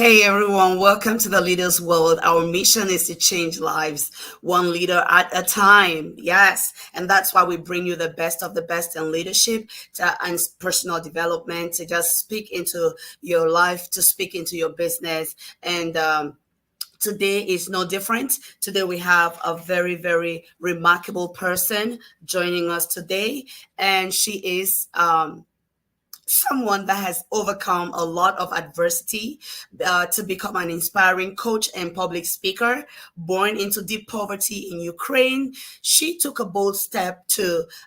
Hey everyone, welcome to the Leaders World. Our mission is to change lives, one leader at a time. Yes, and that's why we bring you the best of the best in leadership and personal development to just speak into your life, to speak into your business. And today is no different. Today we have a very, very remarkable person joining us today, and she is someone that has overcome a lot of adversity to become an inspiring coach and public speaker. Born into deep poverty in Ukraine, she took a bold step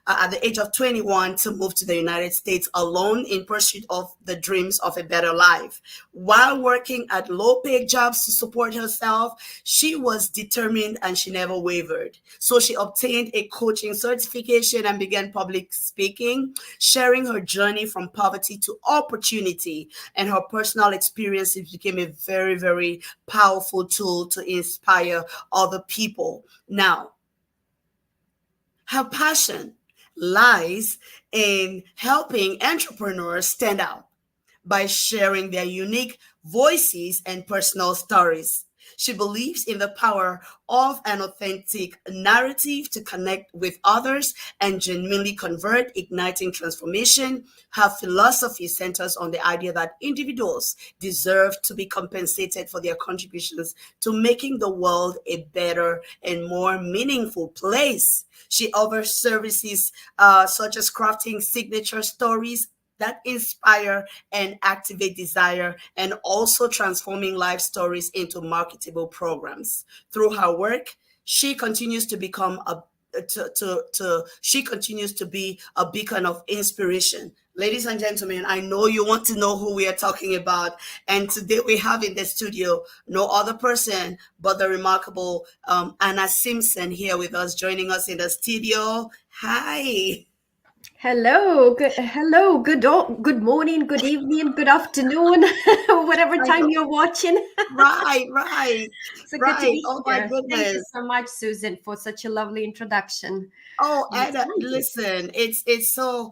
at the age of 21, to move to the United States alone in pursuit of the dreams of a better life. While working at low-paid jobs to support herself, she was determined and she never wavered. So she obtained a coaching certification and began public speaking, sharing her journey from poverty to opportunity, and her personal experiences became a very, very powerful tool to inspire other people. Now, her passion lies in helping entrepreneurs stand out by sharing their unique voices and personal stories. She believes in the power of an authentic narrative to connect with others and genuinely convert, igniting transformation. Her philosophy centers on the idea that individuals deserve to be compensated for their contributions to making the world a better and more meaningful place. She offers services such as crafting signature stories that inspire and activate desire, and also transforming life stories into marketable programs. Through her work, she continues to become a she continues to be a beacon of inspiration. Ladies and gentlemen, I know you want to know who we are talking about, and today we have in the studio no other person but the remarkable Anna Simpson here with us, joining us in the studio. Hi. Good morning, good evening, good afternoon, whatever I time know. you're watching. Right, right, So good to right. be Oh my here. Thank you goodness. so much, Susan, for such a lovely introduction. Oh, I'm and excited. listen, it's so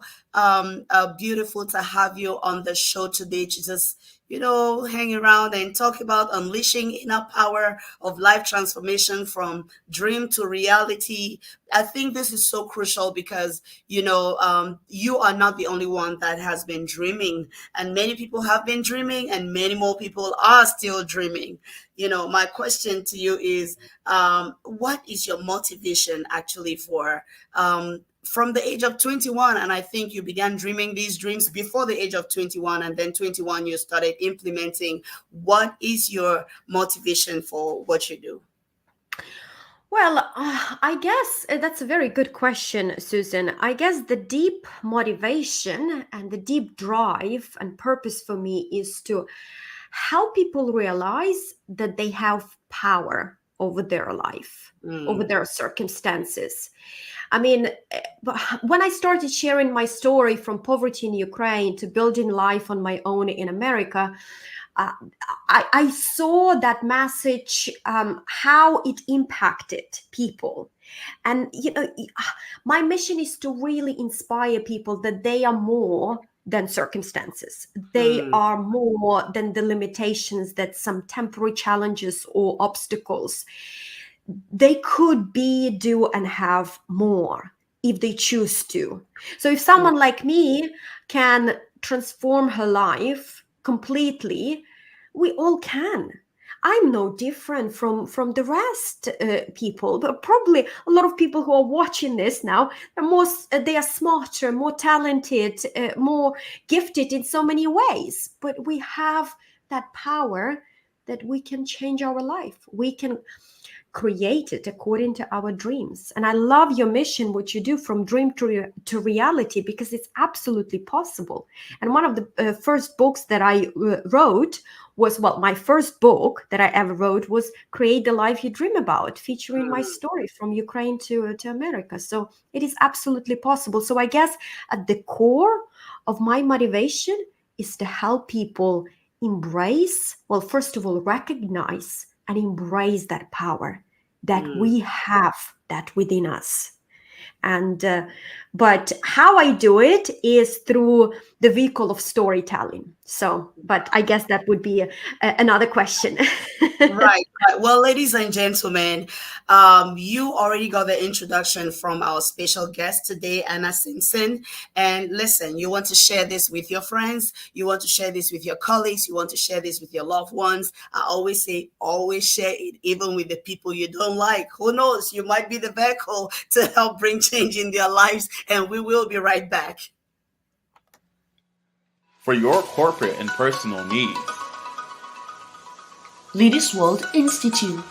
beautiful to have you on the show today to just, hang around and talk about unleashing inner power of life transformation from dream to reality. I think this is so crucial because, you are not the only one that has been dreaming, and many people have been dreaming, and many more people are still dreaming. My question to you is, what is your motivation actually for from the age of 21? And I think you began dreaming these dreams before the age of 21, and then 21 you started implementing. What is your motivation for what you do? Well, I guess that's a very good question, Susan. I guess the deep motivation and the deep drive and purpose for me is to help people realize that they have power over their life, over Mm, their circumstances. I mean, when I started sharing my story from poverty in Ukraine to building life on my own in America, uh, I saw that message, how it impacted people. And, my mission is to really inspire people that they are more than circumstances. They mm, are more than the limitations that some temporary challenges or obstacles. They could be, do, and have more if they choose to. So if mm, someone like me can transform her life completely, we all can. I'm no different from the rest people, but probably a lot of people who are watching this now are they are smarter, more talented, more gifted in so many ways. But we have that power that we can change our life. We can create it according to our dreams. And I love your mission, what you do from dream to reality, because it's absolutely possible. And one of the first books that I wrote was, well, my first book that I ever wrote was Create the Life You Dream About, featuring my mm, story from Ukraine to America. So it is absolutely possible. So I guess at the core of my motivation is to help people embrace, well, first of all, recognize and embrace that power that mm, we have that within us. And But how I do it is through the vehicle of storytelling. So, but I guess that would be another question. Right, right. Well, ladies and gentlemen, you already got the introduction from our special guest today, Anna Simpson. And listen, you want to share this with your friends, you want to share this with your colleagues, you want to share this with your loved ones. I always say, always share it, even with the people you don't like. Who knows? You might be the vehicle to help bring change in their lives. And we will be right back. For your corporate and personal needs. Leaders World Institute,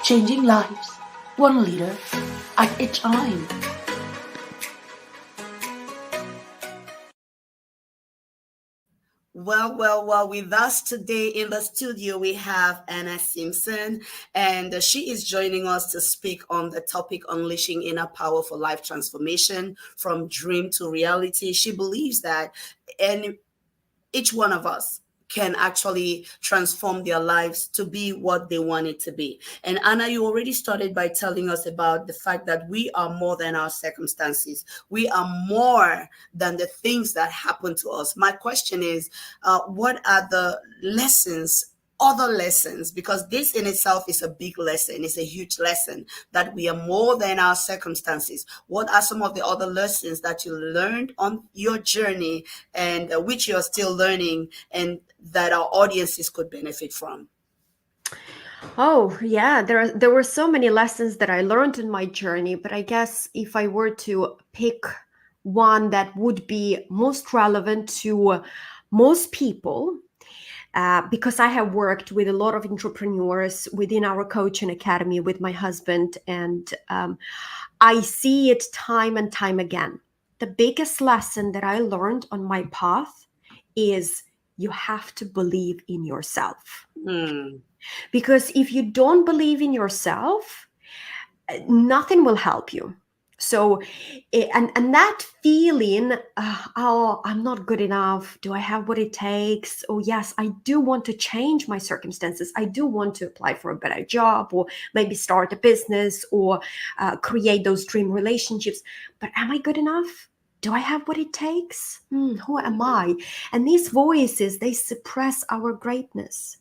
changing lives, one leader at a time. Well, with us today in the studio, we have Anna Simpson, and she is joining us to speak on the topic unleashing inner power for life transformation from dream to reality. She believes that any each one of us can actually transform their lives to be what they want it to be. And Anna, you already started by telling us about the fact that we are more than our circumstances. We are more than the things that happen to us. My question is, what are the lessons, other lessons, because this in itself is a big lesson, it's a huge lesson that we are more than our circumstances. What are some of the other lessons that you learned on your journey and which you're still learning and that our audiences could benefit from? Oh, yeah, there were so many lessons that I learned in my journey, but I guess if I were to pick one that would be most relevant to most people, because I have worked with a lot of entrepreneurs within our coaching academy with my husband, and I see it time and time again. The biggest lesson that I learned on my path is you have to believe in yourself. Because if you don't believe in yourself, nothing will help you. So, and that feeling, oh, I'm not good enough. Do I have what it takes? Oh, yes, I do want to change my circumstances. I do want to apply for a better job or maybe start a business or create those dream relationships. But am I good enough? Do I have what it takes? Who am I? And these voices, they suppress our greatness.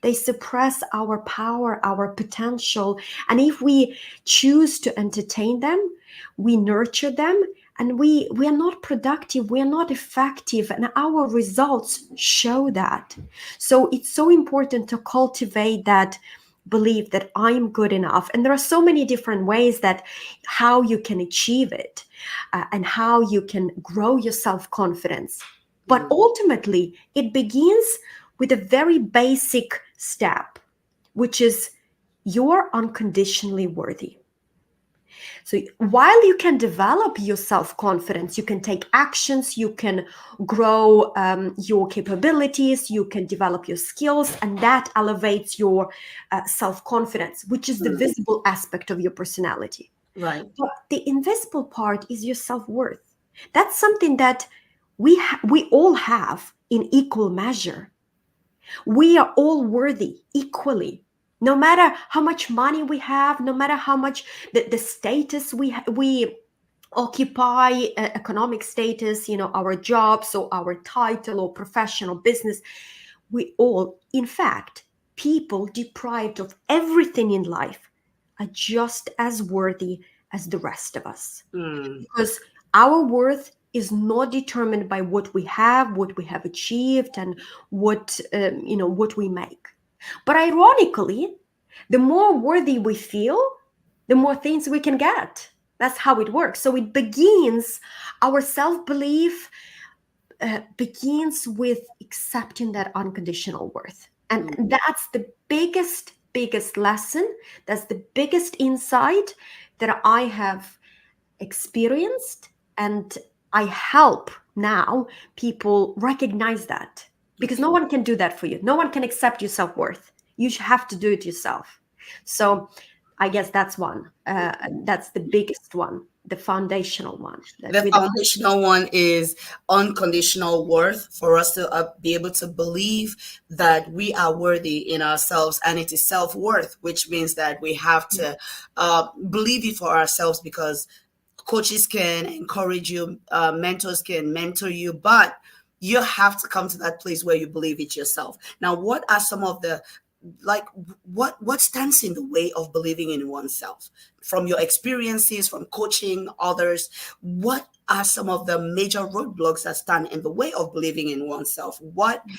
They suppress our power, our potential. And if we choose to entertain them, we nurture them, and we are not productive, we are not effective, and our results show that. So it's so important to cultivate that belief that I'm good enough. And there are so many different ways that how you can achieve it and how you can grow your self-confidence. But ultimately, it begins with a very basic step, which is you're unconditionally worthy. So while you can develop your self-confidence, you can take actions, you can grow your capabilities, you can develop your skills, and that elevates your self-confidence, which is the visible aspect of your personality. Right. But the invisible part is your self-worth. That's something that we all have in equal measure. We are all worthy equally. No matter how much money we have, no matter how much the status we occupy, economic status, our jobs or our title or professional business, we all, in fact, people deprived of everything in life are just as worthy as the rest of us. Because our worth is not determined by what we have achieved, and what we make. But ironically, the more worthy we feel, the more things we can get. That's how it works. So it begins, our self-belief begins with accepting that unconditional worth. And that's the biggest lesson. That's the biggest insight that I have experienced, and I help now people recognize that, because no one can do that for you. No one can accept your self-worth. You have to do it yourself. So I guess that's one. That's the biggest one, the foundational one. The foundational one is unconditional worth, for us to be able to believe that we are worthy in ourselves, and it is self-worth, which means that we have to believe it for ourselves, because coaches can encourage you, mentors can mentor you, but you have to come to that place where you believe it yourself. Now, what are some of the, like, what stands in the way of believing in oneself, from your experiences, from coaching others? What are some of the major roadblocks that stand in the way of believing in oneself?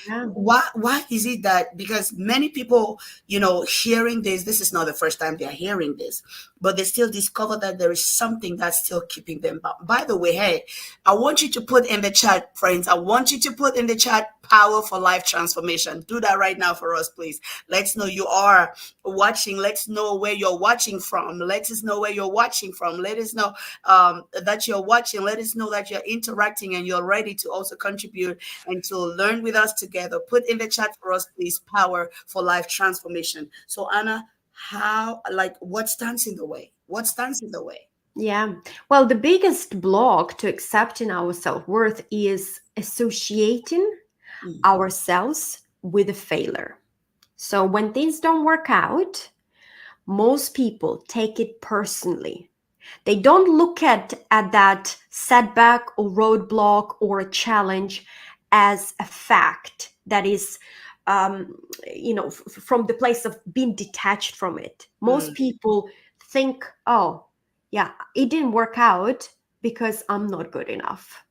Yeah. Why is it that, because many people, hearing this is not the first time they're hearing this, but they still discover that there is something that's still keeping them back. By the way, hey, I want you to put in the chat, friends, I want you to put in the chat, power for life transformation. Do that right now for us, please. Let's know you are watching. Let's know where you're watching from. Let us know where you're watching from. Let us know that you're watching. Let us know that you're interacting and you're ready to also contribute and to learn with us together. Put in the chat for us, please, power for life transformation. So, Anna, what stands in the way? What stands in the way? Yeah. Well, the biggest block to accepting our self-worth is associating ourselves with a failure. So when things don't work out, most people take it personally. They don't look at that setback or roadblock or a challenge as a fact that is, from the place of being detached from it. Most people think, oh, yeah, it didn't work out because I'm not good enough,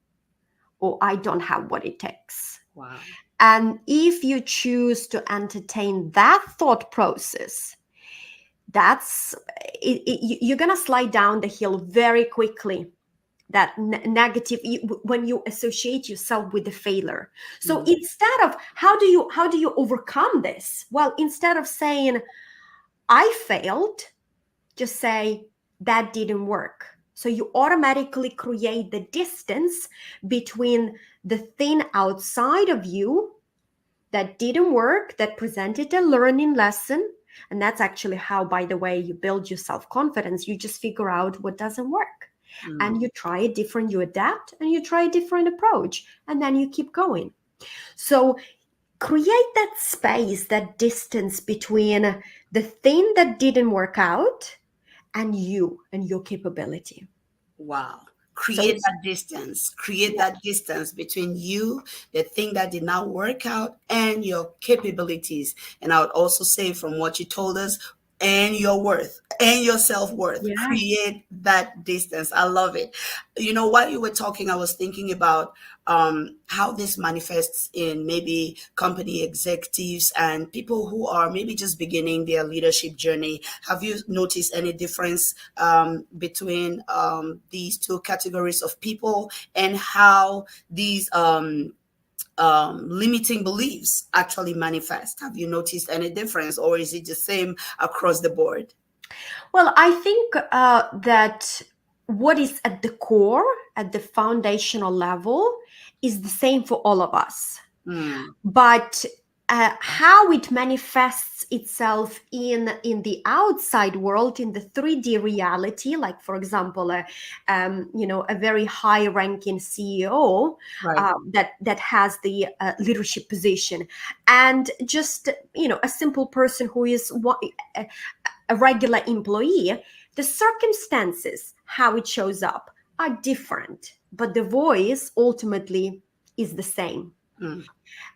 or I don't have what it takes. Wow. And if you choose to entertain that thought process, you're going to slide down the hill very quickly. That negative, when you associate yourself with the failure. So instead of, how do you overcome this? Well, instead of saying I failed, just say that didn't work. So you automatically create the distance between the thing outside of you that didn't work, that presented a learning lesson. And that's actually how, by the way, you build your self-confidence. You just figure out what doesn't work. And you try a different, you adapt, and you try a different approach, and then you keep going. So create that space, that distance between the thing that didn't work out and you and your capability. Wow. Create that distance between you, the thing that did not work out, and your capabilities. And I would also say, from what you told us, and your worth and your self-worth. Yeah. Create that distance. I love it. While you were talking, I was thinking about how this manifests in maybe company executives and people who are maybe just beginning their leadership journey. Have you noticed any difference between these two categories of people, and how these limiting beliefs actually manifest? Have you noticed any difference, or is it the same across the board? Well, I think that what is at the core, at the foundational level, is the same for all of us. But how it manifests itself in the outside world, in the 3D reality, like, for example, a very high-ranking CEO that has the leadership position, and just a simple person who is a regular employee, the circumstances, how it shows up, are different, but the voice ultimately is the same.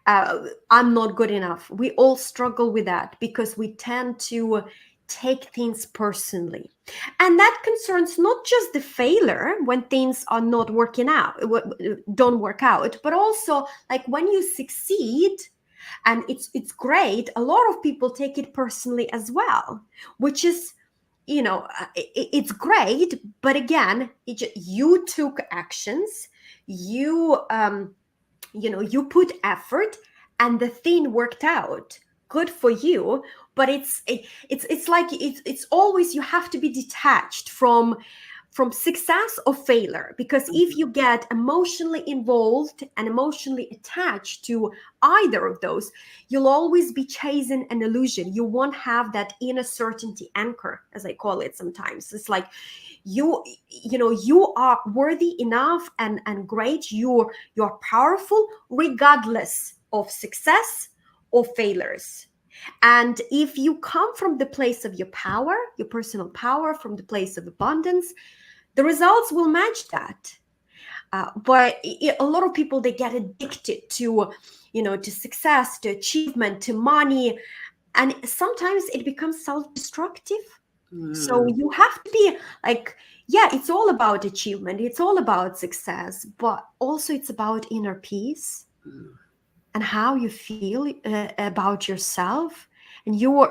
I'm not good enough. We all struggle with that because we tend to take things personally. And that concerns not just the failure when things are not working out, don't work out, but also like when you succeed. And it's great. A lot of people take it personally as well, which is, it's great. But again, you took actions, you put effort, and the thing worked out. Good for you. But it's always, you have to be detached from success or failure, because if you get emotionally involved and emotionally attached to either of those, you'll always be chasing an illusion. You won't have that inner certainty anchor, as I call it sometimes. It's like you are worthy enough and great. You're powerful regardless of success or failures. And if you come from the place of your power, your personal power, from the place of abundance, the results will match that. But a lot of people, they get addicted to, to success, to achievement, to money, and sometimes it becomes self-destructive. So Mm, you have to be like, yeah, it's all about achievement, it's all about success, but also it's about inner peace mm, and how you feel about yourself. And you're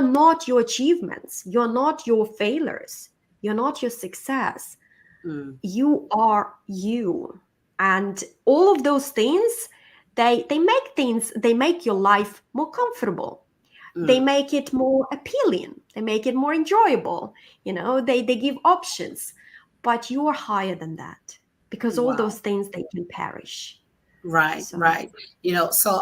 not your achievements, you're not your failures, you're not your success, mm, you are you. And all of those things, they make your life more comfortable, they mm. make it more appealing, they make it more enjoyable, they give options. But you are higher than that, because all those Wow. things, they can perish. Right, So right. So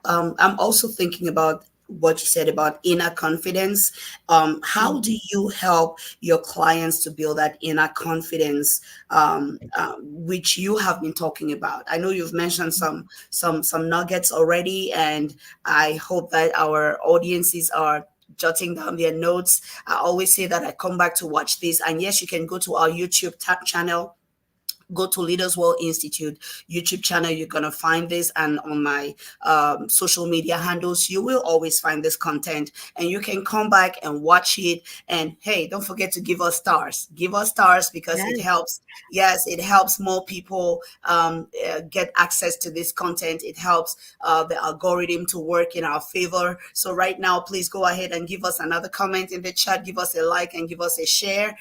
I'm also thinking about what you said about inner confidence. How mm, do you help your clients to build that inner confidence, which you have been talking about? I know you've mentioned some nuggets already, and I hope that our audiences are jotting down their notes. I always say that I come back to watch this, and yes, you can go to our YouTube channel, go to Leaders World Institute YouTube channel. You're going to find this, and on my social media handles, you will always find this content, and you can come back and watch it. And hey, don't forget to give us stars. Give us stars, because it yes, helps. Yes, it helps more people get access to this content. It helps the algorithm to work in our favor. So right now, please go ahead and give us another comment in the chat, give us a like, and give us a share.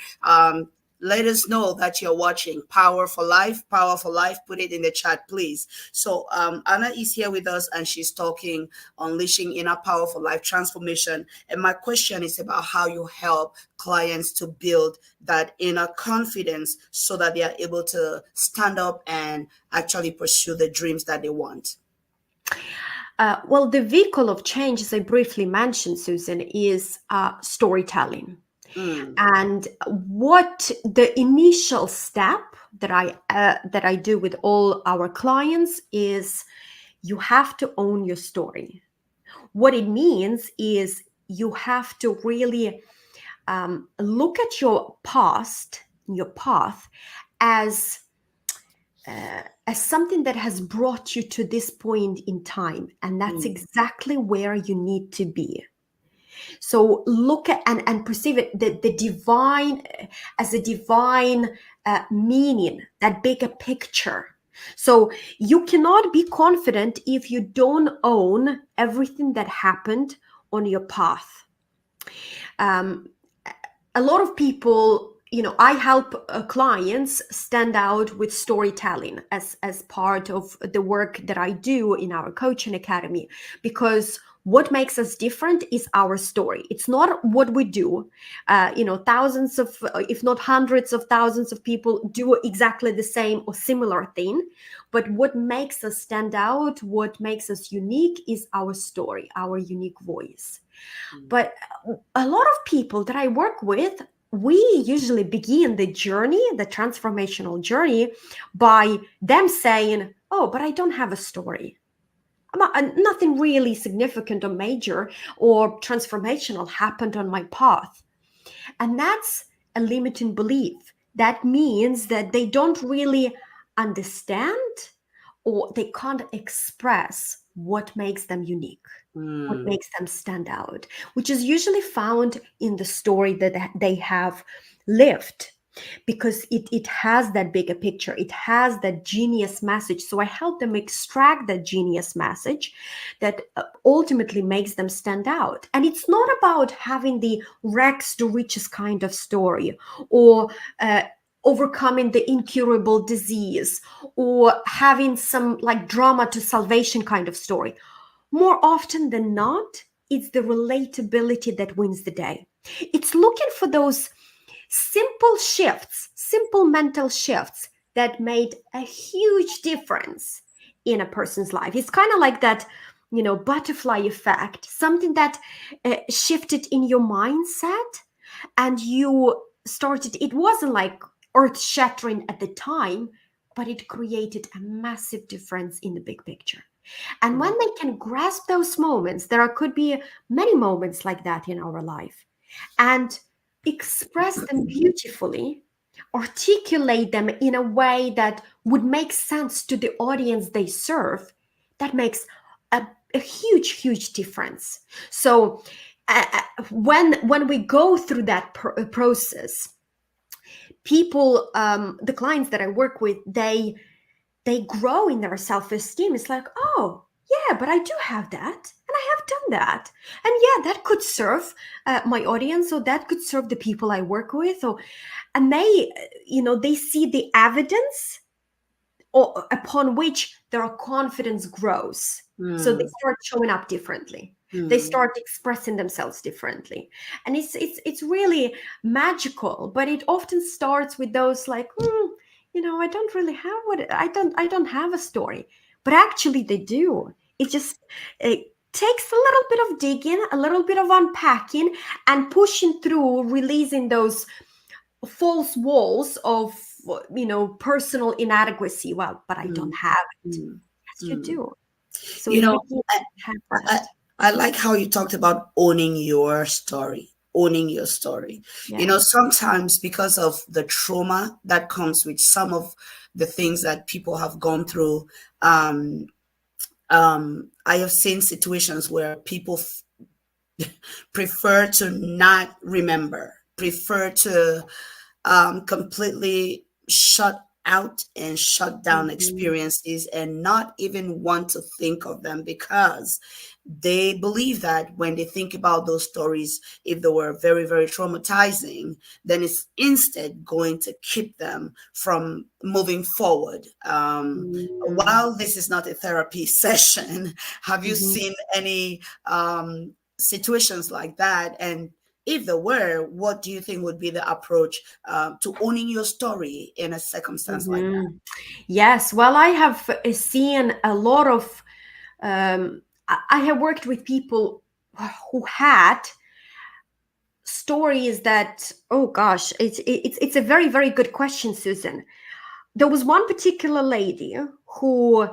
Let us know that you're watching Power for Life. Power for Life. Put it in the chat, please. So Anna is here with us, and she's talking unleashing inner power for life transformation. And my question is about how you help clients to build that inner confidence so that they are able to stand up and actually pursue the dreams that they want. well, the vehicle of change, as I briefly mentioned, Susan, is storytelling. Mm, And what the initial step that I do with all our clients is, you have to own your story. What it means is, you have to really look at your past, your path, as something that has brought you to this point in time, and that's mm, exactly where you need to be. So look at and perceive it, the divine, as a divine meaning, that bigger picture. So you cannot be confident if you don't own everything that happened on your path. Um, a lot of people, I help clients stand out with storytelling as part of the work that I do in our coaching academy, because what makes us different is our story. It's not what we do. Thousands of, if not hundreds of thousands of people do exactly the same or similar thing. But what makes us stand out, what makes us unique, is our story, our unique voice. mm, But a lot of people that I work with, we usually begin the journey, the transformational journey, by them saying, oh, but I don't have a story. Nothing really significant or major or transformational happened on my path. And that's a limiting belief. That means that they don't really understand, or they can't express what makes them unique, what mm, makes them stand out, which is usually found in the story that they have lived, because it has that bigger picture, it has that genius message. So I help them extract that genius message that ultimately makes them stand out. And it's not about having the rags to riches kind of story, or overcoming the incurable disease, or having some like drama to salvation kind of story. More often than not, it's the relatability that wins the day. It's looking for those simple shifts, simple mental shifts that made a huge difference in a person's life. It's kind of like that, butterfly effect, something that shifted in your mindset, and you started, it wasn't like earth shattering at the time, but it created a massive difference in the big picture. And when mm, they can grasp those moments, there could be many moments like that in our life. And express them beautifully, articulate them in a way that would make sense to the audience they serve, that makes a huge difference. So when we go through that process, people, the clients that I work with, they grow in their self-esteem. It's like, oh yeah, but I do have that, and I have done that, and yeah, that could serve my audience, or that could serve the people I work with, or and they, they see the evidence upon which their confidence grows. So they start showing up differently. They start expressing themselves differently, and it's really magical. But it often starts with those like, I don't really have I don't have a story, but actually they do. It takes a little bit of digging, a little bit of unpacking, and pushing through, releasing those false walls of personal inadequacy. Well, but I don't have it. Yes, you do. So You know, you I, have I, that. I like how you talked about owning your story, owning your story. Yeah. Sometimes because of the trauma that comes with some of the things that people have gone through, I have seen situations where people prefer to not remember, prefer to completely shut out and shut down experiences and not even want to think of them, because they believe that when they think about those stories, if they were very, very traumatizing, then it's instead going to keep them from moving forward. While this is not a therapy session, have you seen any situations like that? And if there were, what do you think would be the approach to owning your story in a circumstance like that? Yes. Well, I have seen a lot of. I have worked with people who had stories that. Oh gosh, it's a very, very good question, Susan. There was one particular lady who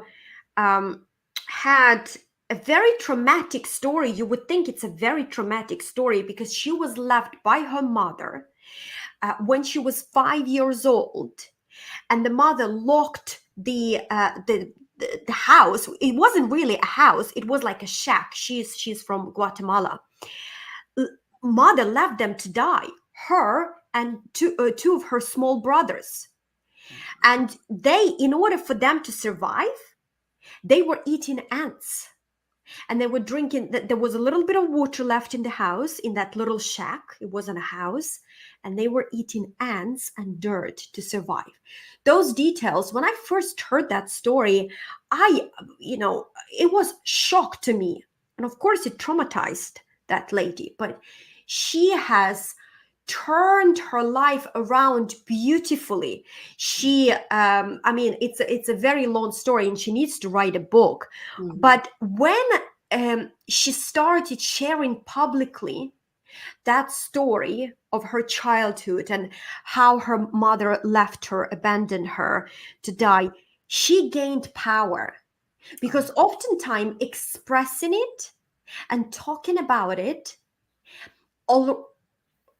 had a very traumatic story. You would think it's a very traumatic story because she was left by her mother when she was 5 years old, and the mother locked the house. It wasn't really a house; it was like a shack. She's from Guatemala. Mother left them to die. Her and two of her small brothers, and they, in order for them to survive, they were eating ants. And they were drinking. There was a little bit of water left in the house, in that little shack. It wasn't a house. And they were eating ants and dirt to survive. Those details, when I first heard that story, it was shock to me. And of course, it traumatized that lady. But she has turned her life around beautifully. She, it's a very long story, and she needs to write a book. But when she started sharing publicly that story of her childhood and how her mother left her, abandoned her to die, she gained power, because oftentimes expressing it and talking about it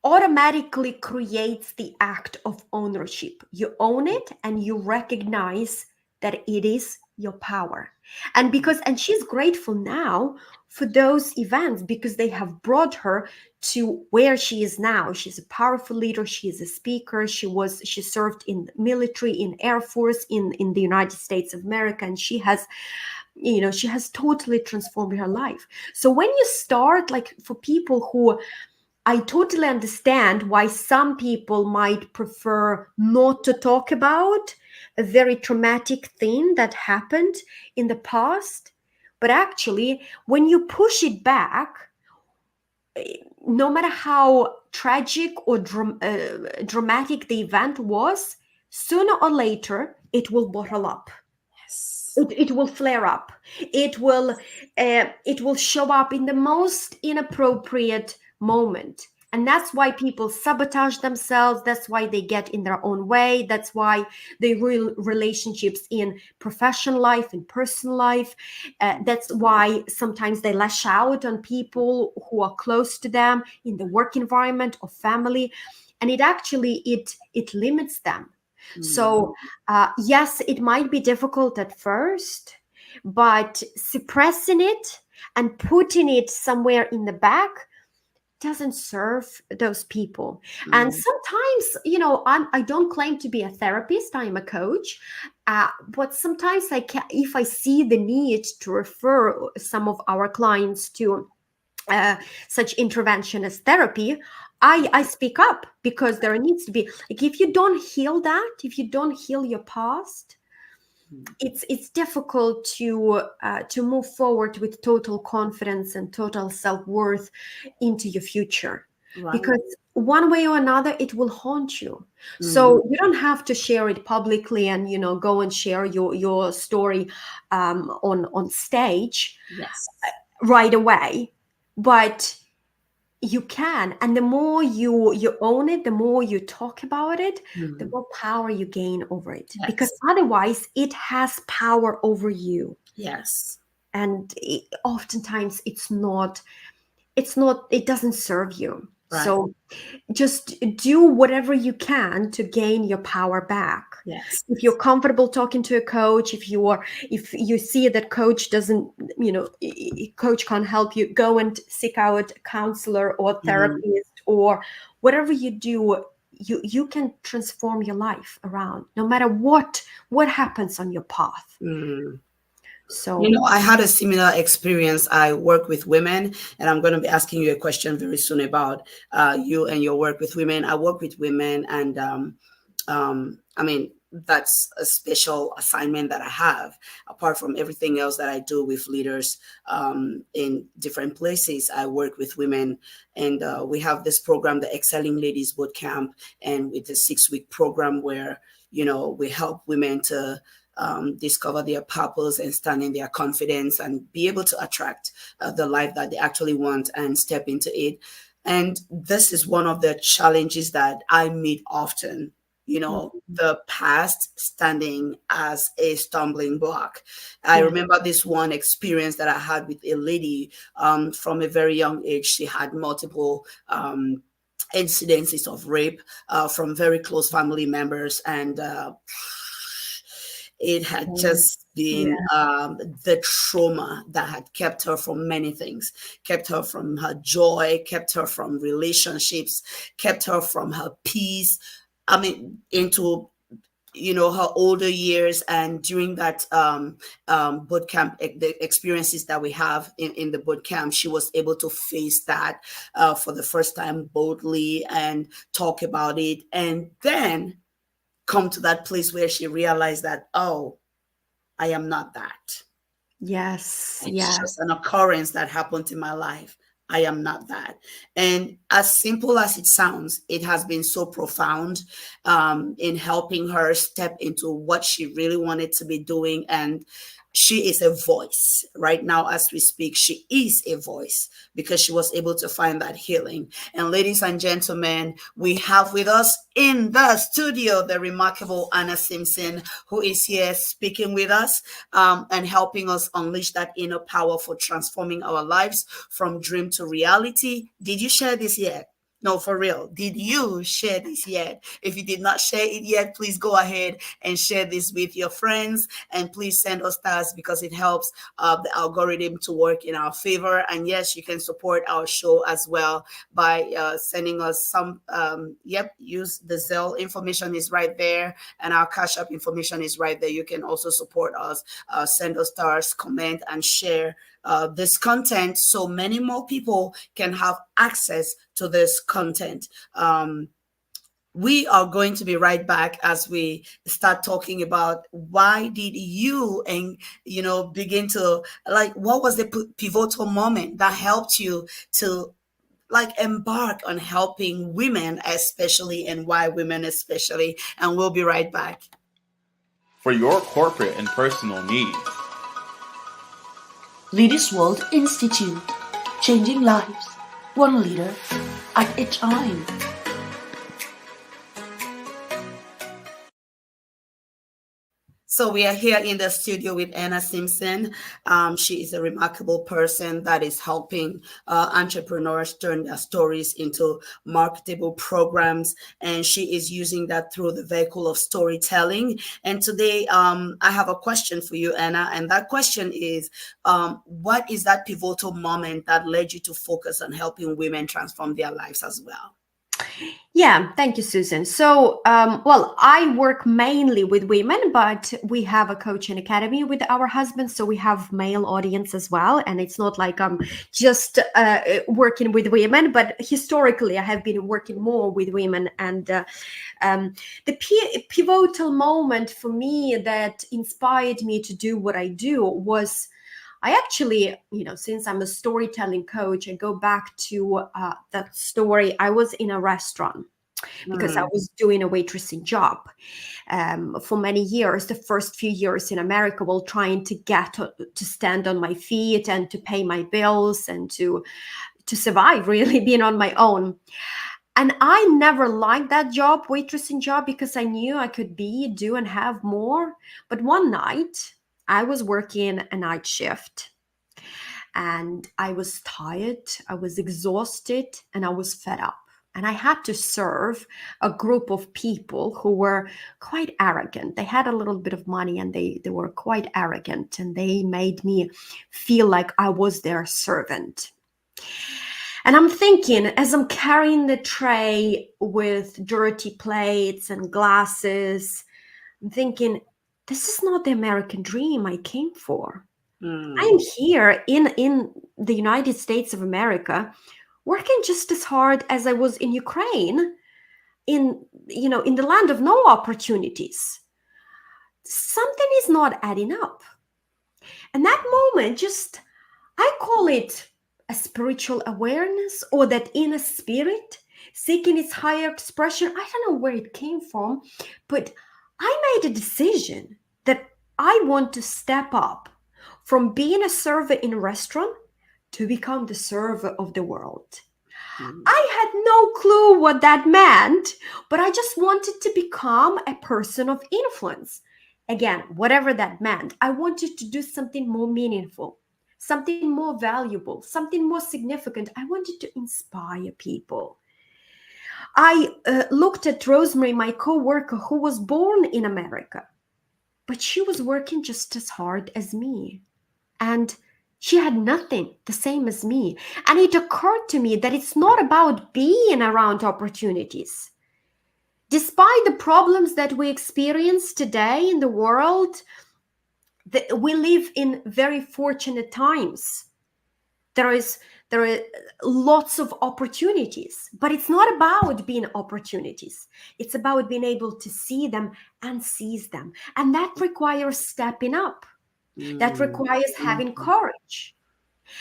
automatically creates the act of ownership. You own it and you recognize that it is your power. And she's grateful now for those events, because they have brought her to where she is now. She's a powerful leader. She is a speaker. She served in the military, in Air Force, in the United States of America, and she has totally transformed her life. So when you start, like, for people who, I totally understand why some people might prefer not to talk about a very traumatic thing that happened in the past. But actually, when you push it back, no matter how tragic or dramatic the event was, sooner or later, it will bottle up. It will flare up. It will show up in the most inappropriate moment. And that's why people sabotage themselves. That's why they get in their own way. That's why they ruin relationships in professional life, in personal life. That's why sometimes they lash out on people who are close to them in the work environment or family. And it limits them. So yes, it might be difficult at first, but suppressing it and putting it somewhere in the back doesn't serve those people. And sometimes, I don't claim to be a therapist. I'm a coach, but sometimes I can, if I see the need to refer some of our clients to such intervention as therapy, I speak up, because there needs to be, like, if you don't heal that, if you don't heal your past, it's difficult to move forward with total confidence and total self-worth into your future. Right. Because one way or another it will haunt you. So you don't have to share it publicly and go and share your story on stage right away, but you can. And the more you own it, the more you talk about it, the more power you gain over it. Yes. Because otherwise it has power over you. Yes. And oftentimes it doesn't serve you. Right. So just do whatever you can to gain your power back. Yes. If you're comfortable talking to a coach, if you see that coach doesn't, coach can't help you, go and seek out a counselor or therapist, or whatever you do, you can transform your life around, no matter what happens on your path. So, I had a similar experience. I work with women, and I'm going to be asking you a question very soon about you and your work with women. I work with women, and that's a special assignment that I have. Apart from everything else that I do with leaders in different places, I work with women, and we have this program, the Excelling Ladies Bootcamp, and it's a 6-week program where, we help women to discover their purpose and stand in their confidence and be able to attract the life that they actually want and step into it. And this is one of the challenges that I meet often, the past standing as a stumbling block. I remember this one experience that I had with a lady from a very young age. She had multiple incidences of rape from very close family members, and it had just been the trauma that had kept her from many things, kept her from her joy, kept her from relationships, kept her from her peace. Into her older years. And during that boot camp, the experiences that we have in the boot camp, she was able to face that for the first time boldly and talk about it, and then come to that place where she realized that, oh, I am not that. Yes. It's just an occurrence that happened in my life. I am not that. And as simple as it sounds, it has been so profound in helping her step into what she really wanted to be doing. And she is a voice right now as we speak. She is a voice because she was able to find that healing. And ladies and gentlemen, we have with us in the studio the remarkable Anna Simpson, who is here speaking with us and helping us unleash that inner power for transforming our lives from dream to reality. Did you share this yet? No, for real. Did you share this yet? If you did not share it yet, please go ahead and share this with your friends, and please send us stars because it helps the algorithm to work in our favor. And yes, you can support our show as well by sending us some, use the Zelle information is right there, and our Cash App information is right there. You can also support us, send us stars, comment, and share this content so many more people can have access to this content. We are going to be right back as we start talking about why did you begin to, what was the pivotal moment that helped you to embark on helping women especially, and why women especially. And we'll be right back. For your corporate and personal needs. Leaders World Institute. Changing lives. One leader at a time. So we are here in the studio with Anna Simpson. She is a remarkable person that is helping entrepreneurs turn their stories into marketable programs, and she is using that through the vehicle of storytelling. And today, I have a question for you, Anna, and that question is, what is that pivotal moment that led you to focus on helping women transform their lives as well? Yeah, thank you, Susan. So, well, I work mainly with women, but we have a coaching academy with our husbands, so we have male audience as well. And it's not like I'm just working with women, but historically, I have been working more with women. And the pivotal moment for me that inspired me to do what I do was I actually, since I'm a storytelling coach, I go back to that story. I was in a restaurant because I was doing a waitressing job for many years, the first few years in America, while trying to get to stand on my feet and to pay my bills and to survive, really being on my own. And I never liked that job, waitressing job, because I knew I could do and have more. But one night I was working a night shift and I was tired, I was exhausted, and I was fed up. And I had to serve a group of people who were quite arrogant. They had a little bit of money and they were quite arrogant, and they made me feel like I was their servant. And I'm thinking, as I'm carrying the tray with dirty plates and glasses, I'm thinking, this is not the American dream I came for. I'm here in the United States of America, working just as hard as I was in Ukraine, in the land of no opportunities. Something is not adding up. And that moment, I call it a spiritual awareness, or that inner spirit seeking its higher expression. I don't know where it came from, but I made a decision that I want to step up from being a server in a restaurant to become the server of the world. I had no clue what that meant, but I just wanted to become a person of influence. Again, whatever that meant, I wanted to do something more meaningful, something more valuable, something more significant. I wanted to inspire people. I looked at Rosemary, my co-worker, who was born in America, but she was working just as hard as me. And she had nothing the same as me. And it occurred to me that it's not about being around opportunities. Despite the problems that we experience today in the world, we live in very fortunate times. There are lots of opportunities, but it's not about being opportunities. It's about being able to see them and seize them. And that requires stepping up. That requires having courage.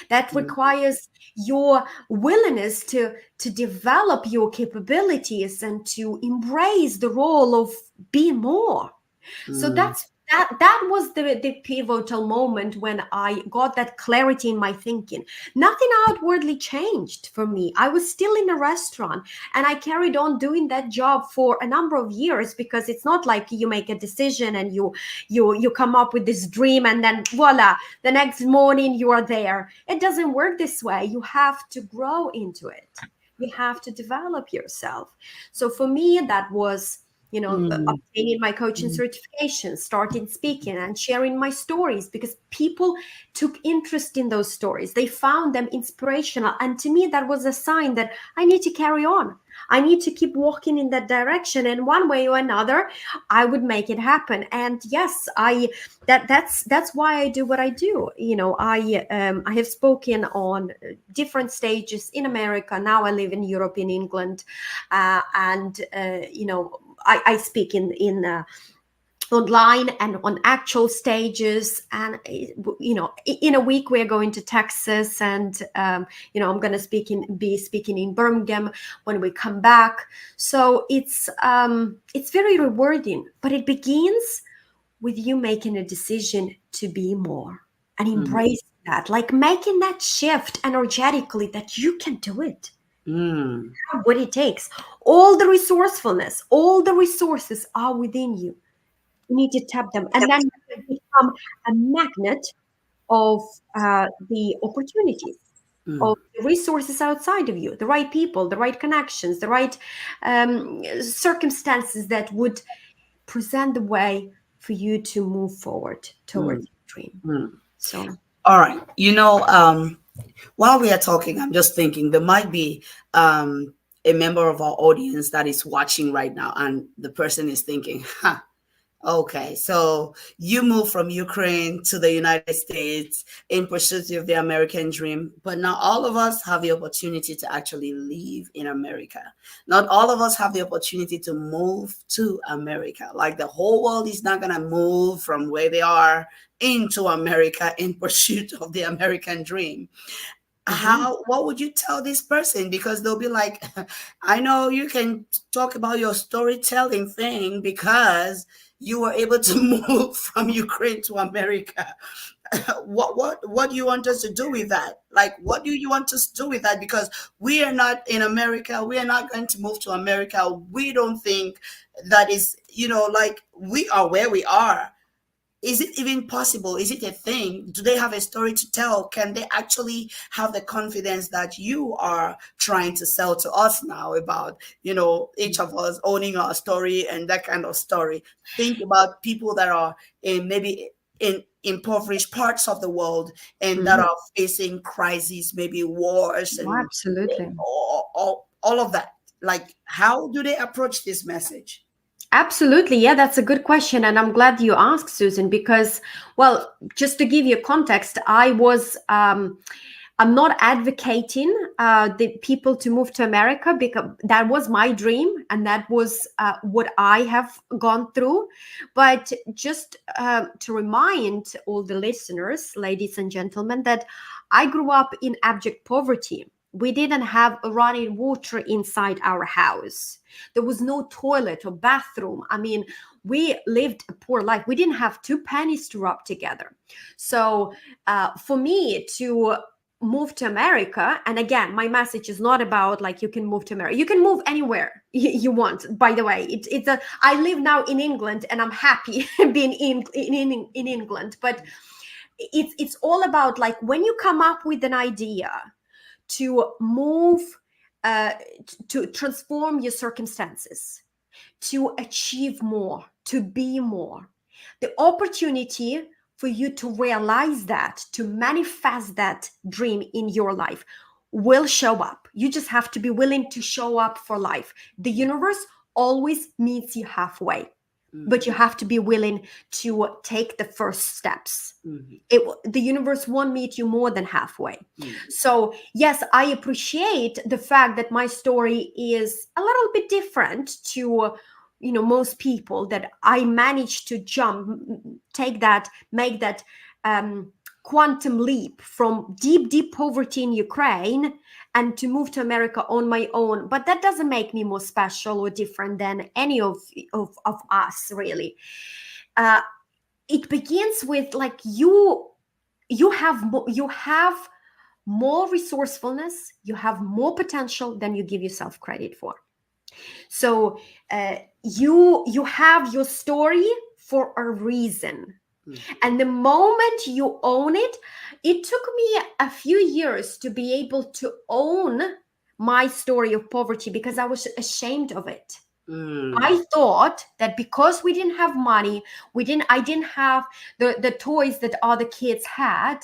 That requires your willingness to develop your capabilities and to embrace the role of being more. So that was the pivotal moment when I got that clarity in my thinking. Nothing outwardly changed for me. I was still in a restaurant and I carried on doing that job for a number of years, because it's not like you make a decision and you come up with this dream and then voila, the next morning you are there. It doesn't work this way. You have to grow into it. You have to develop yourself. So for me, that was obtaining my coaching certification, starting speaking and sharing my stories, because people took interest in those stories. They found them inspirational. And to me, that was a sign that I need to carry on. I need to keep walking in that direction. And one way or another, I would make it happen. And yes, that's why I do what I do. I have spoken on different stages in America. Now I live in Europe, in England, I speak in online and on actual stages, and in a week we're going to Texas, and I'm going to be speaking in Birmingham when we come back. So it's very rewarding, but it begins with you making a decision to be more and embrace that, like making that shift energetically that you can do it. Mm. What it takes. All the resourcefulness, all the resources are within you. You need to tap them, and then you become a magnet of the opportunities, Mm. of the resources outside of you, the right people, the right connections, the right circumstances that would present the way for you to move forward Mm. towards your dream. Mm. So, All right. While we are talking, I'm just thinking there might be a member of our audience that is watching right now, and the person is thinking, huh, okay, so you moved from Ukraine to the United States in pursuit of the American dream, but not all of us have the opportunity to actually live in America. Not all of us have the opportunity to move to America. Like the whole world is not going to move from where they are into America in pursuit of the American dream. What would you tell this person? Because they'll be like, I know you can talk about your storytelling thing because you were able to move from Ukraine to America. What do you want us to do with that? Like, what do you want us to do with that? Because we are not in America. We are not going to move to America. We don't think that is, like, we are where we are. Is it even possible? Is it a thing? Do they have a story to tell? Can they actually have the confidence that you are trying to sell to us now about, each of us owning our story and that kind of story? Think about people that are maybe in impoverished parts of the world and that are facing crises, maybe wars and absolutely. all of that. Like, how do they approach this message? Absolutely. Yeah, that's a good question. And I'm glad you asked, Susan, because, well, just to give you context, I'm not advocating the people to move to America because that was my dream and that was what I have gone through. But just to remind all the listeners, ladies and gentlemen, that I grew up in abject poverty. We didn't have running water inside our house. There was no toilet or bathroom. I mean, we lived a poor life. We didn't have 2 pennies to rub together. So for me to move to America, and again, my message is not about like you can move to America. You can move anywhere you want. By the way, I live now in England, and I'm happy being in England. But it's all about like when you come up with an idea to move, to transform your circumstances, to achieve more, to be more. The opportunity for you to realize that, to manifest that dream in your life will show up. You just have to be willing to show up for life. The universe always meets you halfway, but you have to be willing to take the first steps. The universe won't meet you more than halfway. So yes, I appreciate the fact that my story is a little bit different to most people, that I managed to make that quantum leap from deep poverty in Ukraine and to move to America on my own. But that doesn't make me more special or different than any of us, really. It begins with like you have more resourcefulness, you have more potential than you give yourself credit for. So you have your story for a reason. And the moment you own it, it took me a few years to be able to own my story of poverty because I was ashamed of it. I thought that because we didn't have money, I didn't have the toys that other kids had.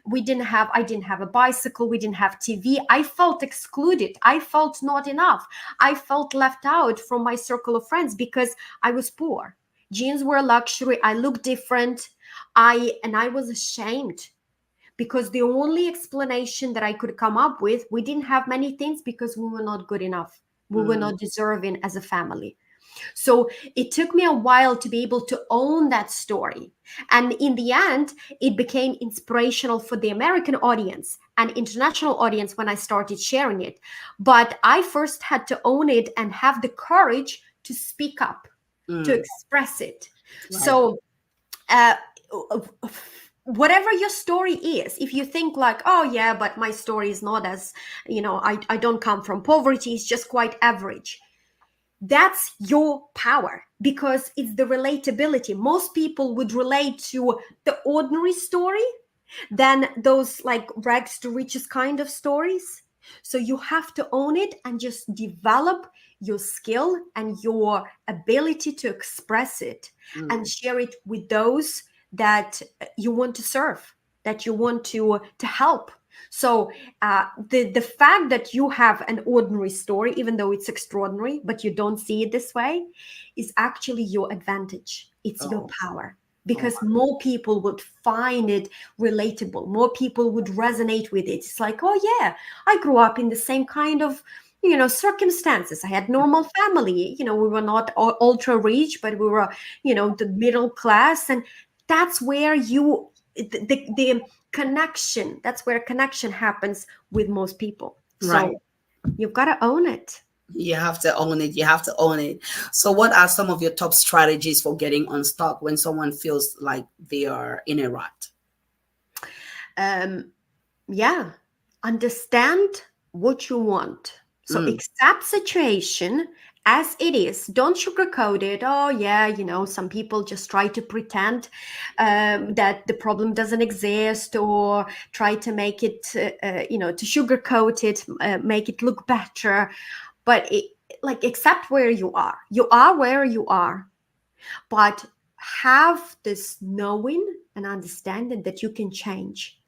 I didn't have a bicycle. We didn't have TV. I felt excluded. I felt not enough. I felt left out from my circle of friends because I was poor. Jeans were a luxury. I looked different. I was ashamed because the only explanation that I could come up with, we didn't have many things because we were not good enough. We were not deserving as a family. So it took me a while to be able to own that story. And in the end, it became inspirational for the American audience and international audience when I started sharing it. But I first had to own it and have the courage to speak up, to express it. Right. So whatever your story is, if you think like, oh yeah, but my story is not as, I don't come from poverty, it's just quite average. That's your power, because it's the relatability. Most people would relate to the ordinary story than those like rags to riches kind of stories. So you have to own it and just develop your skill and your ability to express it and share it with those that you want to serve, that you want to help. So the fact that you have an ordinary story, even though it's extraordinary, but you don't see it this way, is actually your advantage. It's your power, because more people would find it relatable. More people would resonate with it. It's like, oh yeah, I grew up in the same kind of circumstances. I had normal family. We were not ultra rich, but we were the middle class, and that's where the connection, that's where connection happens with most people. Right. So you've got to own it. You have to own it. You have to own it. So what are some of your top strategies for getting unstuck when someone feels like they are in a rut? Understand what you want. So accept situation as it is. Don't sugarcoat it. Oh yeah, some people just try to pretend that the problem doesn't exist, or try to make it, to sugarcoat it, make it look better. But accept where you are. You are where you are, but have this knowing and understanding that you can change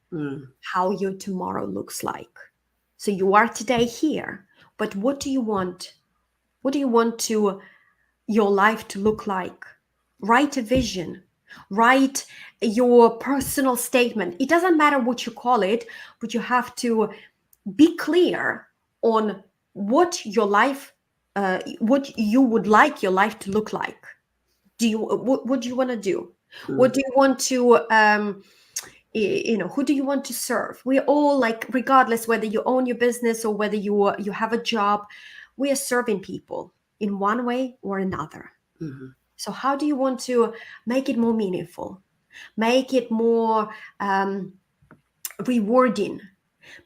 how your tomorrow looks like. So you are today here, but what do you want? What do you want your life to look like? Write a vision. Write your personal statement. It doesn't matter what you call it, but you have to be clear on what your life, what you would like your life to look like. What do you want to do? What do you want to, who do you want to serve? We're all like, regardless whether you own your business or whether you have a job, we are serving people in one way or another. So how do you want to make it more meaningful? Make it more rewarding?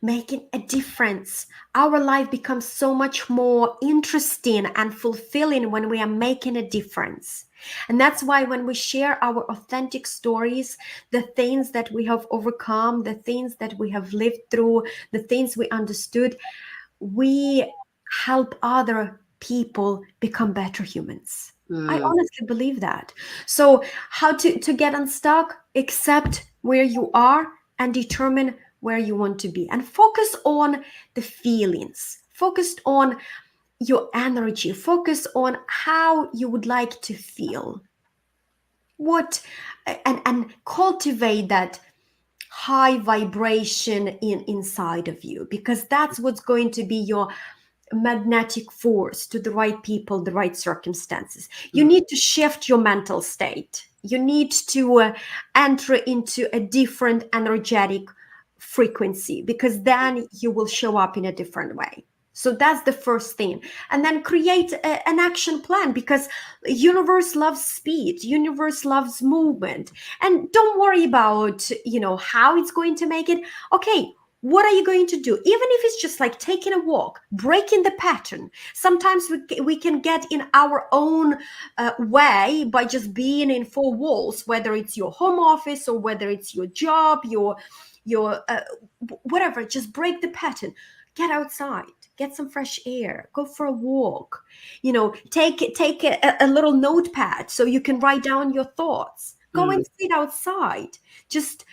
Making a difference. Our life becomes so much more interesting and fulfilling when we are making a difference. And that's why when we share our authentic stories, the things that we have overcome, the things that we have lived through, the things we understood, we help other people become better humans. I honestly believe that. So how to get unstuck? Accept where you are and determine where you want to be, and focus on the feelings, focus on your energy, focus on how you would like to feel, and cultivate that high vibration inside of you, because that's what's going to be your magnetic force to the right people, the right circumstances. You need to shift your mental state. You need to enter into a different energetic frequency, because then you will show up in a different way. So that's the first thing. And then create an action plan, because universe loves speed, universe loves movement. And don't worry about how it's going to make it. Okay, what are you going to do? Even if it's just like taking a walk, breaking the pattern. Sometimes we can get in our own way by just being in four walls, whether it's your home office or whether it's your job, your whatever. Just break the pattern. Get outside, get some fresh air, go for a walk. Take a little notepad so you can write down your thoughts. Go and sit outside. Just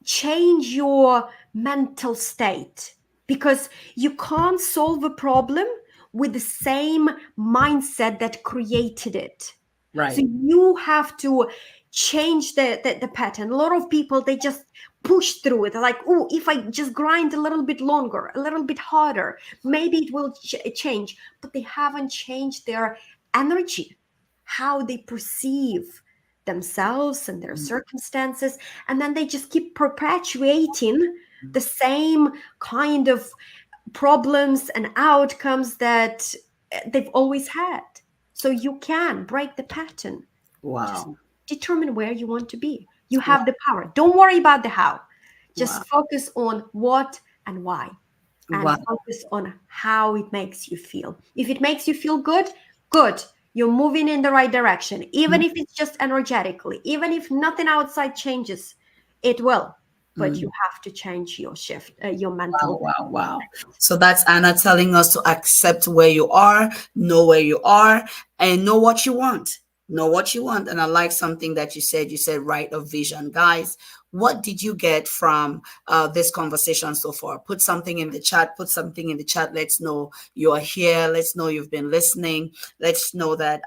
change your mental state, because you can't solve a problem with the same mindset that created it. Right. So you have to change the pattern. A lot of people, they just push through it. They're like, oh, if I just grind a little bit longer, a little bit harder, maybe it will change. But they haven't changed their energy, how they perceive themselves and their circumstances. And then they just keep perpetuating the same kind of problems and outcomes that they've always had. So you can break the pattern. Wow. Just determine where you want to be. You have the power. Don't worry about the how. Just Wow. focus on what and why. And Wow. focus on how it makes you feel. If it makes you feel good, good. You're moving in the right direction. Even if it's just energetically, even if nothing outside changes, it will. But you have to change your shift, your Wow, mental. wow, wow. So that's Anna telling us to accept where you are, know where you are, and know what you want. Know what you want. And I like something that you said. You said, write a vision. Guys, what did you get from this conversation so far? Put something in the chat. Put something in the chat. Let's know you are here. Let's know you've been listening. Let's know that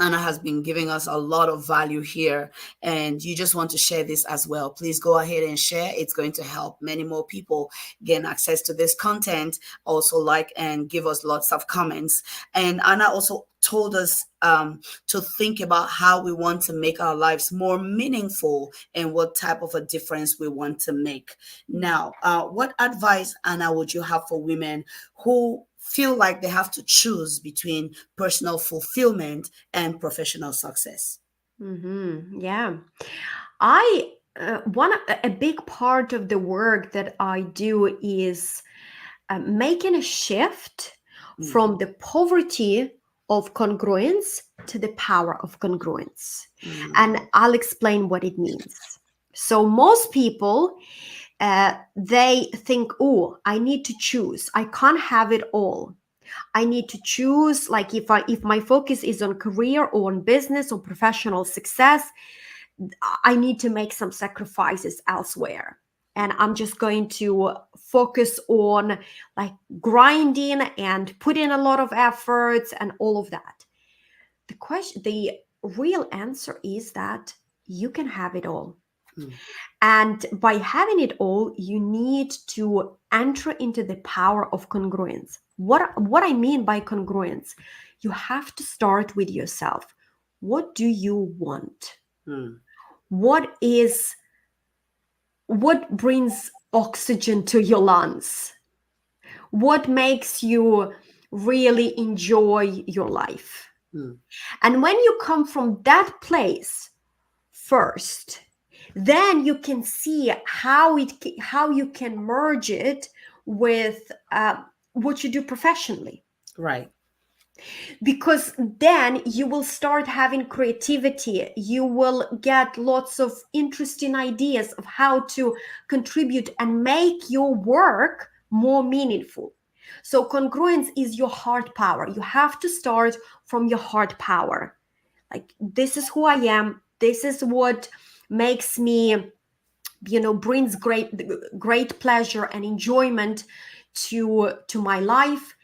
Anna has been giving us a lot of value here, and you just want to share this as well. Please go ahead and share. It's going to help many more people gain access to this content. Also, like and give us lots of comments. And Anna also told us to think about how we want to make our lives more meaningful and what type of a difference we want to make. Now, what advice, Anna, would you have for women who feel like they have to choose between personal fulfillment and professional success? Yeah. I a big part of the work that I do is making a shift from the poverty of congruence to the power of congruence. And I'll explain what it means. So most people, they think, oh, I need to choose. I can't have it all. I need to choose, like if my focus is on career or on business or professional success, I need to make some sacrifices elsewhere. And I'm just going to focus on like grinding and put in a lot of efforts and all of that. The real answer is that you can have it all. And by having it all, you need to enter into the power of congruence. What I mean by congruence, you have to start with yourself. What do you want? What brings oxygen to your lungs? What makes you really enjoy your life? And when you come from that place first, then you can see how you can merge it with what you do professionally. Right. Because then you will start having creativity. You will get lots of interesting ideas of how to contribute and make your work more meaningful. So congruence is your heart power. You have to start from your heart power. Like, this is who I am. This is what makes me, brings great pleasure and enjoyment to my life.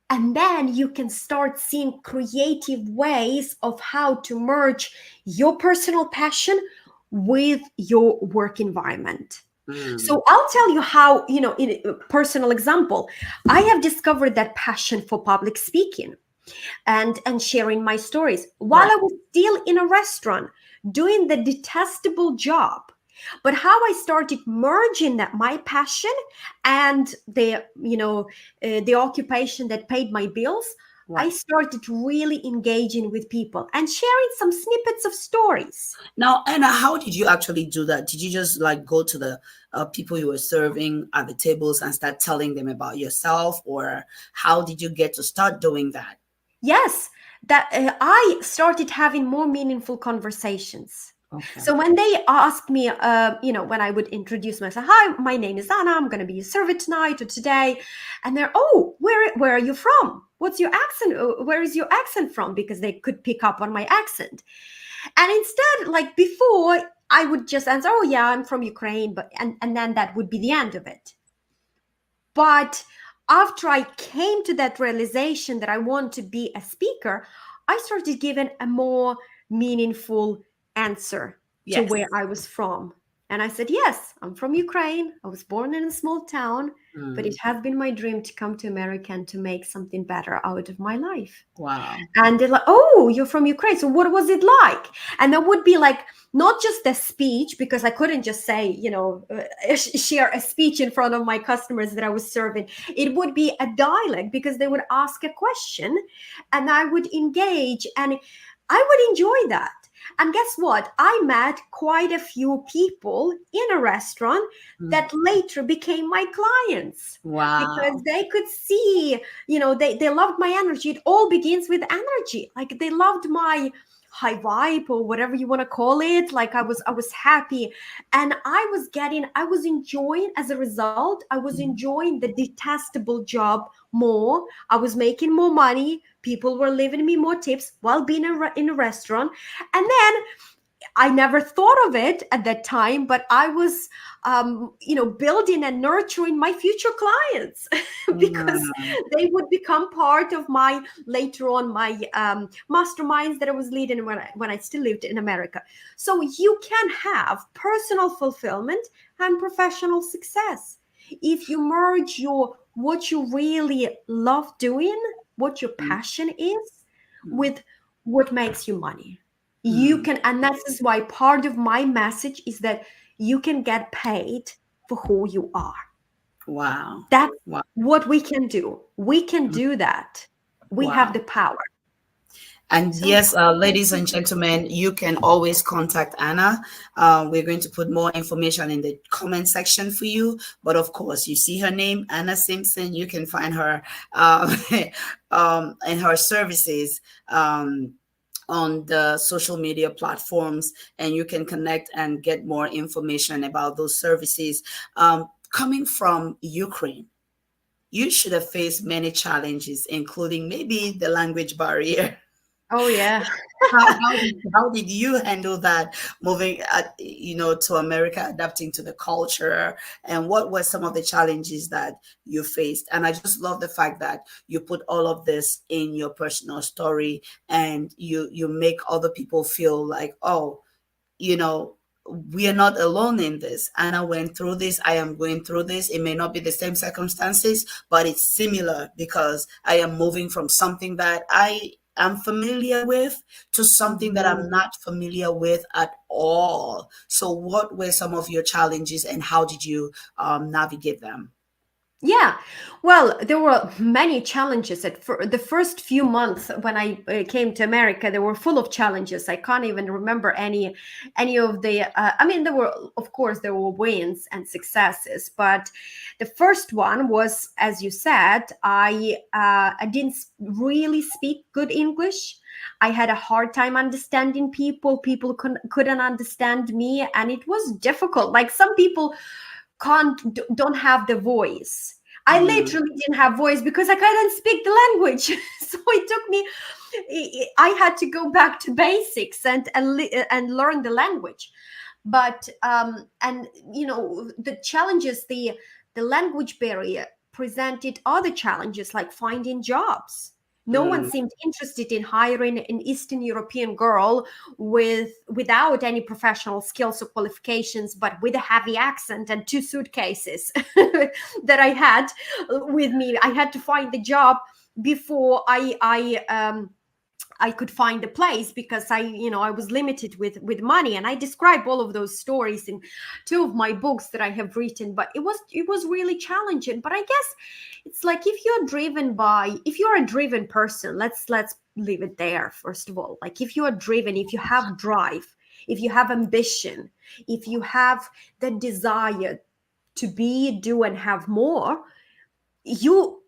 And then you can start seeing creative ways of how to merge your personal passion with your work environment. So I'll tell you how, in a personal example, I have discovered that passion for public speaking and sharing my stories while I was still in a restaurant doing the detestable job. But how I started merging that my passion and the occupation that paid my bills, I started really engaging with people and sharing some snippets of stories. Now, Anna, how did you actually do that? Did you just like go to the people you were serving at the tables and start telling them about yourself, or how did you get to start doing that? Yes, that I started having more meaningful conversations. Okay. So when they asked me, when I would introduce myself, hi, my name is Anna, I'm going to be a server tonight or today. And they're, oh, where are you from? What's your accent? Where is your accent from? Because they could pick up on my accent. And instead, like before, I would just answer, oh yeah, I'm from Ukraine, and then that would be the end of it. But after I came to that realization that I want to be a speaker, I started giving a more meaningful answer to where I was from. And I said, yes, I'm from Ukraine. I was born in a small town, but it has been my dream to come to America and to make something better out of my life. Wow. And they're like, oh, you're from Ukraine. So what was it like? And there would be like, not just a speech, because I couldn't just say, share a speech in front of my customers that I was serving. It would be a dialogue, because they would ask a question and I would engage, and I would enjoy that. And guess what? I met quite a few people in a restaurant that later became my clients because Wow. they could see, they loved my energy. It all begins with energy. Like they loved my high vibe or whatever you want to call it. Like I was happy, and I was enjoying, as a result, I was enjoying the detestable job more. I was making more money. People were leaving me more tips while being in a restaurant. And then I never thought of it at that time, but I was, building and nurturing my future clients because Mm. they would become part of my later on my masterminds that I was leading when I still lived in America. So you can have personal fulfillment and professional success if you merge your what you really love doing, what your passion is, with what makes you money. You Mm. can, and that is why part of my message is that you can get paid for who you are. Wow. That's Wow. what we can do. We can do that. We have Wow. the power. And So yes, ladies and gentlemen, you can always contact Anna. We're going to put more information in the comment section for you. But of course, you see her name, Anna Simpson. You can find her and her services on the social media platforms, and you can connect and get more information about those services. Coming from Ukraine, you should have faced many challenges, including maybe the language barrier. oh yeah. How did you handle that, moving to America, adapting to the culture, and what were some of the challenges that you faced? And I just love the fact that you put all of this in your personal story, and you make other people feel like, oh, you know we are not alone in this. Anna went through this, I am going through this. It may not be the same circumstances, but it's similar because I am moving from something that I am familiar with to something that I'm not familiar with at all. So what were some of your challenges, and how did you navigate them? Yeah, well, there were many challenges the first few months when I came to America. They were full of challenges. I can't even remember any of the. I mean, there were, of course, there were wins and successes, but the first one was, as you said, I didn't really speak good English. I had a hard time understanding people. People couldn't understand me, and it was difficult. Like some people don't have the voice. I Mm, literally didn't have voice because I couldn't speak the language. So it took me, I had to go back to basics and learn the language. But and the challenges, the language barrier presented other challenges like finding jobs. No one mm, seemed interested in hiring an Eastern European girl without any professional skills or qualifications, but with a heavy accent and two suitcases that I had with me. I had to find the job before I could find a place because I was limited with money, and I describe all of those stories in two of my books that I have written. But it was really challenging. But I guess it's like if you're a driven person, let's leave it there first of all. Like if you are driven, if you have drive, if you have ambition, if you have the desire to do and have more, you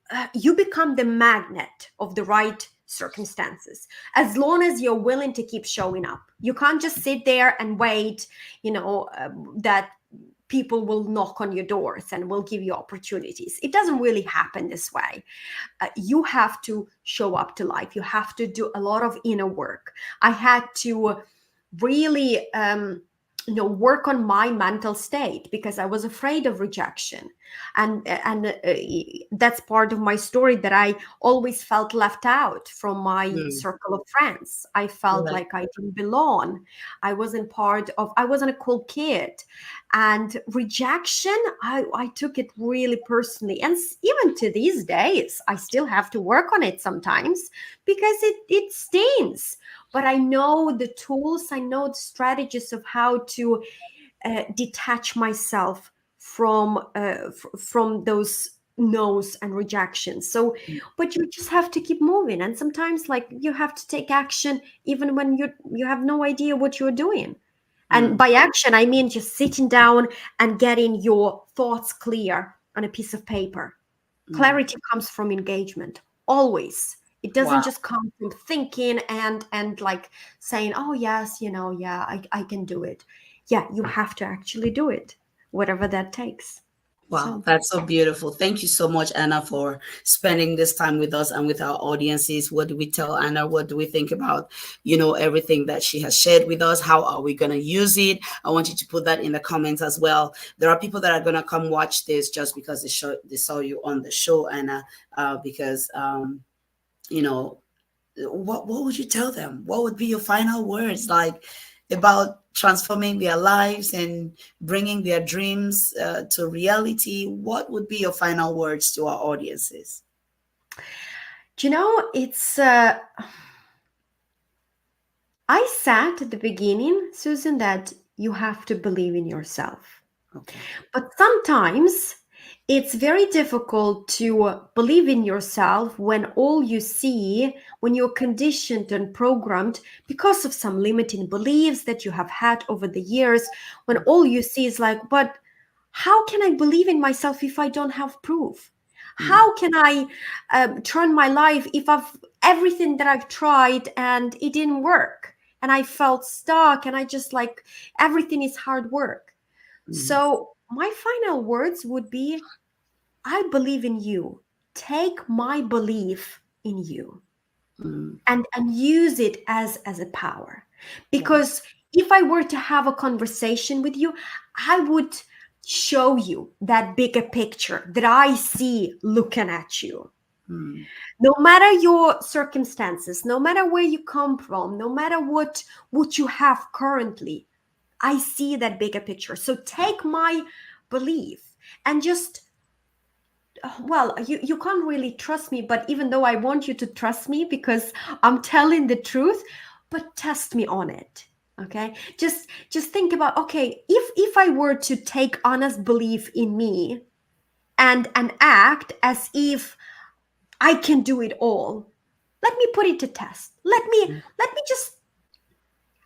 become the magnet of the right circumstances, as long as you're willing to keep showing up. You can't just sit there and wait that people will knock on your doors and will give you opportunities. It doesn't really happen this way. You have to show up to life. You have to do a lot of inner work. I had to really work on my mental state because I was afraid of rejection, and that's part of my story, that I always felt left out from my mm. circle of friends. I felt Right. like I didn't belong. I wasn't a cool kid, and rejection, I took it really personally, and even to these days I still have to work on it sometimes because it stings. But I know the tools, I know the strategies of how to detach myself from those no's and rejections. So, but you just have to keep moving. And sometimes like you have to take action even when you have no idea what you're doing. And by action, I mean just sitting down and getting your thoughts clear on a piece of paper. Clarity comes from engagement, always. It doesn't Wow. just come from thinking and like saying, oh, yes, yeah, I can do it. Yeah, you have to actually do it, whatever that takes. Wow, So, that's so beautiful. Thank you so much, Anna, for spending this time with us and with our audiences. What do we tell Anna? What do we think about, everything that she has shared with us? How are we going to use it? I want you to put that in the comments as well. There are people that are going to come watch this just because they saw you on the show, Anna, because, what would you tell them? What would be your final words like about transforming their lives and bringing their dreams to reality? What would be your final words to our audiences? it's I said at the beginning, Susan, that you have to believe in yourself. Okay. But sometimes it's very difficult to believe in yourself when all you see, when you're conditioned and programmed because of some limiting beliefs that you have had over the years, when all you see is like, but how can I believe in myself if I don't have proof? How can I turn my life if everything that I've tried and it didn't work? And I felt stuck and I just like, everything is hard work. So my final words would be, I believe in you. Take my belief in you and use it as a power. Because if I were to have a conversation with you, I would show you that bigger picture that I see looking at you. No matter your circumstances, no matter where you come from, no matter what you have currently, I see that bigger picture. So take my belief and just, well, you can't really trust me, but even though I want you to trust me because I'm telling the truth, but test me on it. Okay, just think about, okay, if I were to take honest belief in me and act as if I can do it all, let me put it to test. Let me just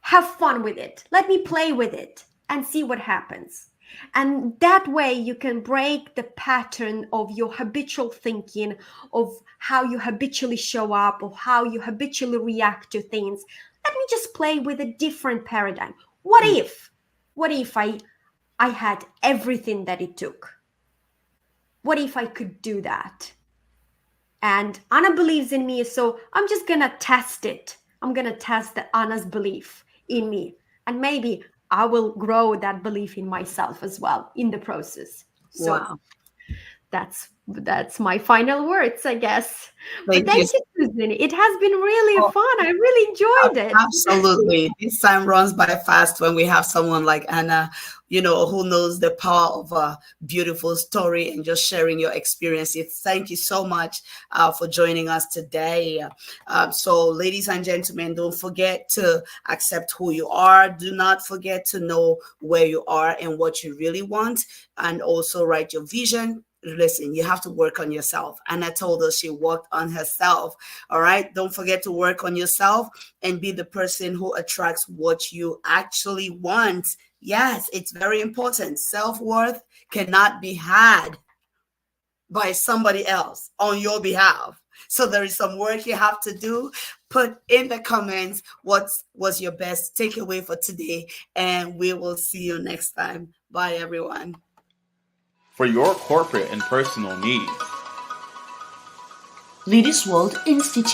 have fun with it. Let me play with it and see what happens. And that way you can break the pattern of your habitual thinking, of how you habitually show up, of how you habitually react to things. Let me just play with a different paradigm. What if I had everything that it took? What if I could do that? And Anna believes in me, so I'm just going to test it. I'm going to test the Anna's belief in me. And maybe I will grow that belief in myself as well in the process. So Wow. that's my final words, I guess. Thank But thank you, Susan. It has been really fun. I really enjoyed it. Absolutely. This time runs by fast when we have someone like Anna, who knows the power of a beautiful story and just sharing your experiences. Thank you so much for joining us today. So, ladies and gentlemen, don't forget to accept who you are. Do not forget to know where you are and what you really want, and also write your vision. Listen, you have to work on yourself. Anna told us she worked on herself. All right. Don't forget to work on yourself and be the person who attracts what you actually want. Yes, it's very important. Self-worth cannot be had by somebody else on your behalf. So there is some work you have to do. Put in the comments what was your best takeaway for today, and we will see you next time. Bye, everyone. For your corporate and personal needs. Leaders World Institute.